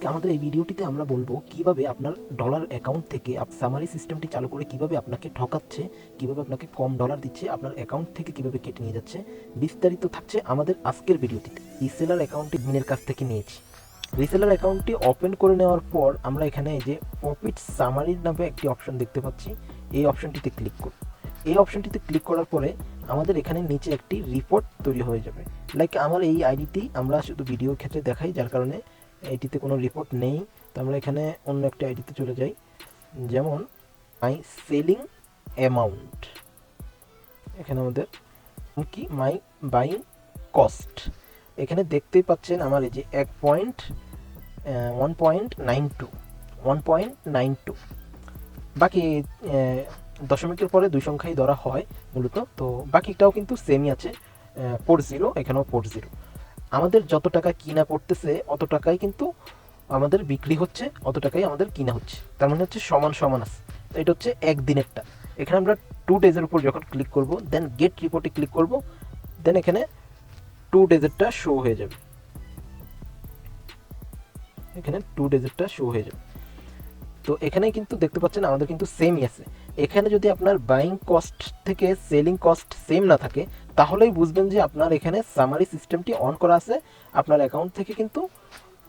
আজকে আমাদের এই ভিডিওটিতে আমরা বলবো কিভাবে আপনার ডলার অ্যাকাউন্ট থেকে সামারি সিস্টেমটি চালু করে কিভাবে আপনাকে ঠকাচ্ছে, কিভাবে আপনাকে কম ডলার দিচ্ছে, আপনার অ্যাকাউন্ট থেকে কিভাবে কেটে নিয়ে যাচ্ছে। বিস্তারিত থাকছে আমাদের আজকের ভিডিওটিতে। রিসেলার অ্যাকাউন্টটি মিনের কাছ থেকে নিয়েছি। রিসেলার অ্যাকাউন্টটি ওপেন করে নেওয়ার পর আমরা এখানে এই যে প্রফিট সামারির নামে একটি অপশন দেখতে পাচ্ছি, এই অপশনটিতে ক্লিক করব। এই অপশনটিতে ক্লিক করার পরে আমাদের এখানে নিচে একটি রিপোর্ট তৈরি হয়ে যাবে। লাইক আমার এই আইডিটি আমরা শুধু ভিডিওর ক্ষেত্রে দেখাই, যার কারণে এইটিতে কোনো রিপোর্ট নেই। তো আমরা এখানে অন্য একটা আইডিতে চলে যাই, যেমন মাই সেলিং অ্যামাউন্ট। এখানে আমাদের কি মাই বাইং কস্ট, এখানে দেখতেই পাচ্ছেন আমার এই যে 1.92 বাকি দশমিকের পরে দুই সংখ্যাই ধরা হয় মূলত। তো বাকিটাও কিন্তু সেমই আছে, 40, এখানেও 40। আমাদের যত টাকা কিনা পড়তেছে অত টাকাই কিন্তু আমাদের বিক্রি হচ্ছে, অত টাকাই আমাদের কিনা হচ্ছে। তার মানে হচ্ছে সমান সমান আছে। তো এটা হচ্ছে একদিনেরটা। এখানে আমরা 2 ডেজের উপর যখন ক্লিক করব, দেন গেট রিপোর্টে ক্লিক করব, দেন এখানে 2 ডেজেরটা শো হয়ে যাবে। এখানে 2 ডেজেরটা শো হয়ে যাবে। তো এখানে কিন্তু দেখতে পাচ্ছেন আমাদের কিন্তু সেমই আছে। এখানে যদি আপনার বাইং কস্ট থেকে সেলিং কস্ট সেম না থাকে, তাহলেই বুঝবেন যে আপনার এখানে সামারি সিস্টেমটি অন করা আছে, আপনার অ্যাকাউন্ট থেকে কিন্তু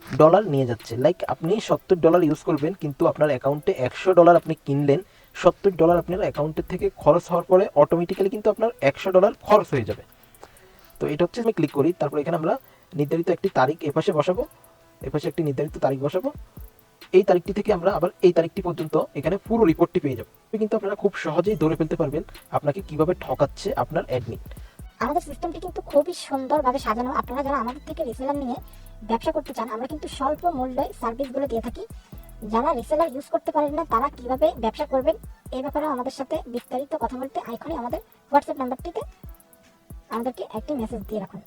ডলার নিয়ে যাচ্ছে। লাইক আপনি $70 ইউজ করবেন, কিন্তু আপনার অ্যাকাউন্টে $100 আপনি কিনলেন, $70 আপনার অ্যাকাউন্টের থেকে খরচ হওয়ার পরে অটোমেটিক্যালি কিন্তু আপনার $100 খরচ হয়ে যাবে। তো এটা হচ্ছে আমি ক্লিক করি, তারপর এখানে আমরা নির্ধারিত একটি তারিখ এপাশে বসাবো, এপাশে একটি নির্ধারিত তারিখ বসাবো। এই তারিখটি থেকে আমরা আবার এই তারিখটি পর্যন্ত এখানে পুরো রিপোর্টটি পেয়ে যাবো। কিন্তু আপনারা খুব সহজেই ধরে ফেলতে পারবেন আপনাকে কিভাবে ঠকাচ্ছে আপনার অ্যাডমিন। আমাদের সিস্টেমটি কিন্তু খুবই সুন্দরভাবে সাজানো। আপনারা যারা আমাদের থেকে রিসেলার নিয়ে ব্যবসা করতে চান, আমরা কিন্তু স্বল্প মূল্যে সার্ভিসগুলো দিয়ে থাকি। যারা রিসেলার ইউজ করতে পারেন না, তারা কিভাবে ব্যবসা করবেন এই ব্যাপারে আমাদের সাথে বিস্তারিত কথা বলতে এখনই আমাদের হোয়াটসঅ্যাপ নাম্বারটিতে আমাদেরকে একটি মেসেজ দিয়ে রাখুন।